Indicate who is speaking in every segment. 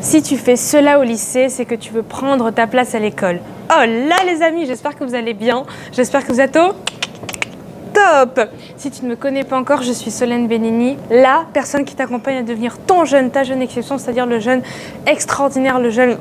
Speaker 1: Si tu fais cela au lycée, c'est que tu veux prendre ta place à l'école. Oh là les amis, j'espère que vous allez bien. J'espère que vous êtes au top. Si tu ne me connais pas encore, je suis Solène Benigni, la personne qui t'accompagne à devenir ton jeune, ta jeune exception, c'est-à-dire le jeune extraordinaire, le jeune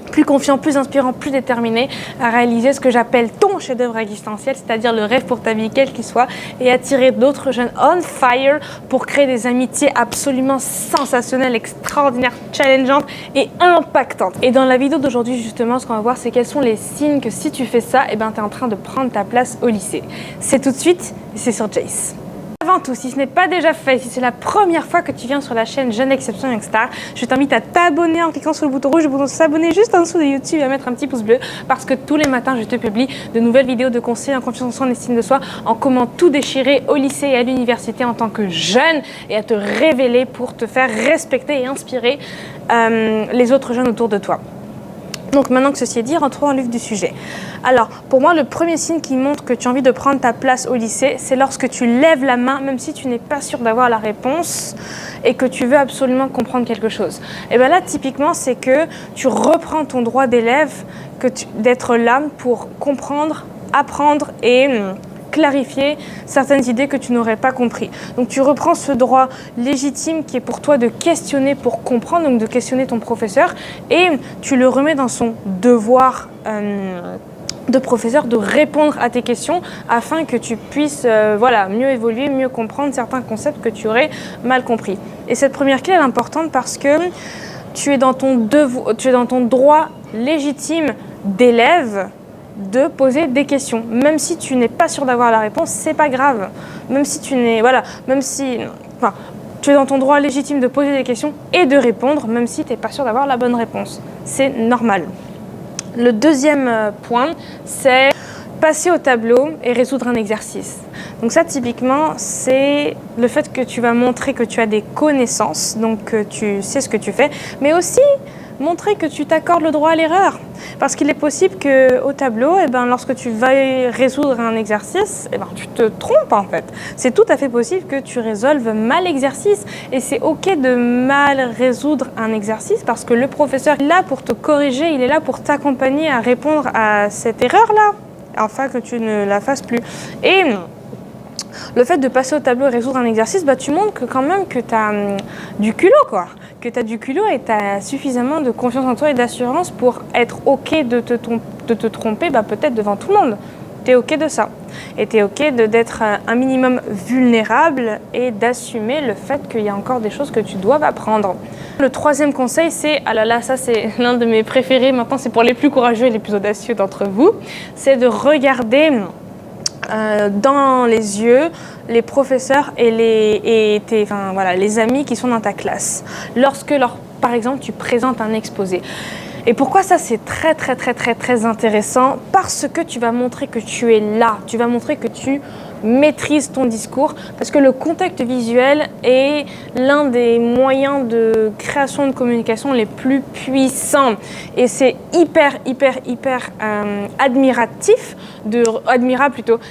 Speaker 1: plus confiant, plus inspirant, plus déterminé à réaliser ce que j'appelle ton chef-d'œuvre existentiel, c'est-à-dire le rêve pour ta vie, quel qu'il soit, et attirer d'autres jeunes on fire pour créer des amitiés absolument sensationnelles, extraordinaires, challengeantes et impactantes. Et dans la vidéo d'aujourd'hui, justement, ce qu'on va voir, c'est quels sont les signes que si tu fais ça, tu es en train de prendre ta place au lycée. C'est tout de suite, c'est sur Jace. Avant tout, si ce n'est pas déjà fait, si c'est la première fois que tu viens sur la chaîne Jeune Exception Youngstar, je t'invite à t'abonner en cliquant sur le bouton rouge, le bouton s'abonner juste en dessous de YouTube et à mettre un petit pouce bleu parce que tous les matins, je te publie de nouvelles vidéos de conseils en confiance en soi, en estime de soi, en comment tout déchirer au lycée et à l'université en tant que jeune et à te révéler pour te faire respecter et inspirer les autres jeunes autour de toi. Donc maintenant que ceci est dit, rentrons dans le vif du sujet. Alors, pour moi, le premier signe qui montre que tu as envie de prendre ta place au lycée, c'est lorsque tu lèves la main, même si tu n'es pas sûr d'avoir la réponse et que tu veux absolument comprendre quelque chose. Et bien là, typiquement, c'est que tu reprends ton droit d'élève d'être là pour comprendre, apprendre et clarifier certaines idées que tu n'aurais pas compris. Donc tu reprends ce droit légitime qui est pour toi de questionner pour comprendre, donc de questionner ton professeur, et tu le remets dans son devoir de professeur de répondre à tes questions afin que tu puisses mieux évoluer, mieux comprendre certains concepts que tu aurais mal compris. Et cette première clé elle est importante parce que tu es dans ton droit légitime d'élève de poser des questions. Même si tu n'es pas sûr d'avoir la réponse, c'est pas grave. Même si tu es dans ton droit légitime de poser des questions et de répondre, même si tu n'es pas sûr d'avoir la bonne réponse. C'est normal. Le deuxième point, c'est passer au tableau et résoudre un exercice. Donc ça, typiquement, c'est le fait que tu vas montrer que tu as des connaissances, donc que tu sais ce que tu fais, mais aussi montrer que tu t'accordes le droit à l'erreur. Parce qu'il est possible qu'au tableau, lorsque tu vas résoudre un exercice, tu te trompes en fait. C'est tout à fait possible que tu résolves mal l'exercice. Et c'est ok de mal résoudre un exercice parce que le professeur est là pour te corriger, il est là pour t'accompagner à répondre à cette erreur-là, afin que tu ne la fasses plus. Et le fait de passer au tableau et résoudre un exercice, tu montres que quand même que tu as du culot, quoi. Que tu as du culot et tu as suffisamment de confiance en toi et d'assurance pour être ok de te tromper, peut-être devant tout le monde. Tu es ok de ça. Et tu es ok d'être un minimum vulnérable et d'assumer le fait qu'il y a encore des choses que tu dois apprendre. Le troisième conseil, c'est, ah là là, ça c'est l'un de mes préférés, maintenant c'est pour les plus courageux et les plus audacieux d'entre vous, c'est de regarder dans les yeux les professeurs et les amis qui sont dans ta classe. Lorsque, par exemple, tu présentes un exposé. Et pourquoi ça c'est très très très très très intéressant? Parce que tu vas montrer que tu es là, tu vas montrer que tu maîtrises ton discours, parce que le contexte visuel est l'un des moyens de création de communication les plus puissants. Et c'est hyper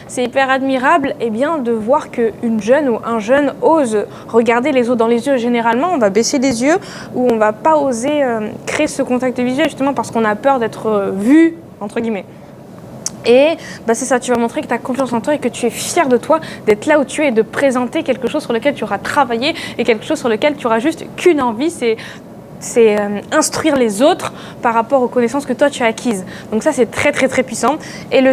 Speaker 1: c'est hyper admirable de voir qu'une jeune ou un jeune ose regarder les autres dans les yeux. Généralement, on va baisser les yeux ou on va pas oser créer ce contact visuel justement parce qu'on a peur d'être vu, entre guillemets. Et c'est ça, tu vas montrer que tu as confiance en toi et que tu es fier de toi, d'être là où tu es et de présenter quelque chose sur lequel tu auras travaillé et quelque chose sur lequel tu auras juste qu'une envie, c'est instruire les autres par rapport aux connaissances que toi tu as acquises. Donc ça c'est très très très puissant. Et le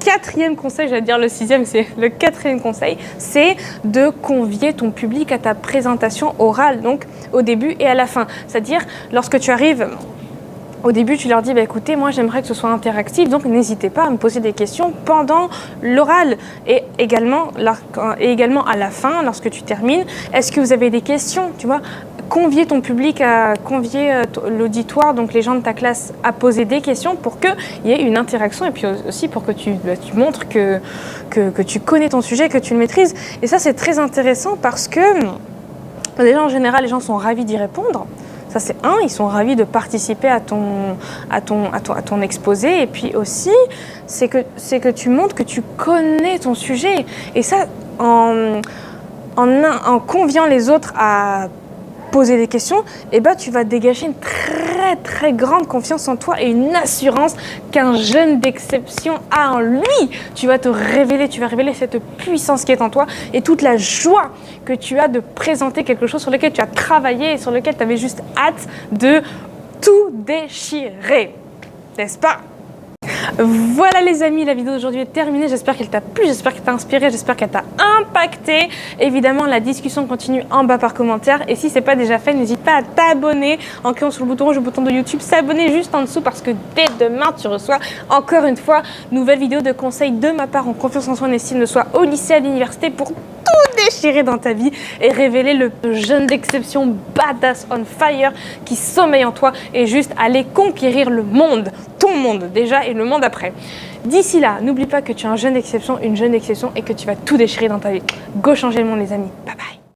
Speaker 1: quatrième conseil, j'allais dire le sixième, c'est le quatrième conseil, c'est de convier ton public à ta présentation orale, donc au début et à la fin. C'est-à-dire lorsque tu arrives au début, tu leur dis, écoutez, moi j'aimerais que ce soit interactif, donc n'hésitez pas à me poser des questions pendant l'oral. Et également à la fin, lorsque tu termines, est-ce que vous avez des questions, tu vois? Convier ton public, convier l'auditoire, donc les gens de ta classe, à poser des questions pour qu'il y ait une interaction et puis aussi pour que tu montres que tu connais ton sujet, que tu le maîtrises. Et ça, c'est très intéressant parce que déjà, en général, les gens sont ravis d'y répondre. Ça, c'est ils sont ravis de participer à ton exposé. Et puis aussi, c'est que tu montres que tu connais ton sujet. Et ça, en conviant les autres à poser des questions, et ben tu vas dégager une très très grande confiance en toi et une assurance qu'un jeune d'exception a en lui. Tu vas révéler cette puissance qui est en toi et toute la joie que tu as de présenter quelque chose sur lequel tu as travaillé et sur lequel tu avais juste hâte de tout déchirer. N'est-ce pas? Voilà les amis, la vidéo d'aujourd'hui est terminée. J'espère qu'elle t'a plu, j'espère qu'elle t'a inspiré, j'espère qu'elle t'a impacté. Évidemment, la discussion continue en bas par commentaire. Et si ce n'est pas déjà fait, n'hésite pas à t'abonner en cliquant sur le bouton rouge, le bouton de YouTube, s'abonner juste en dessous parce que dès demain, tu reçois encore une fois nouvelle vidéo de conseils de ma part en confiance en soi, en estime de soi au lycée, à l'université pour tout déchirer dans ta vie et révéler le jeune d'exception badass on fire qui sommeille en toi et juste aller conquérir le monde, ton monde déjà et le monde après. D'ici là, n'oublie pas que tu es un jeune d'exception, une jeune d'exception et que tu vas tout déchirer dans ta vie. Go changer le monde les amis. Bye bye.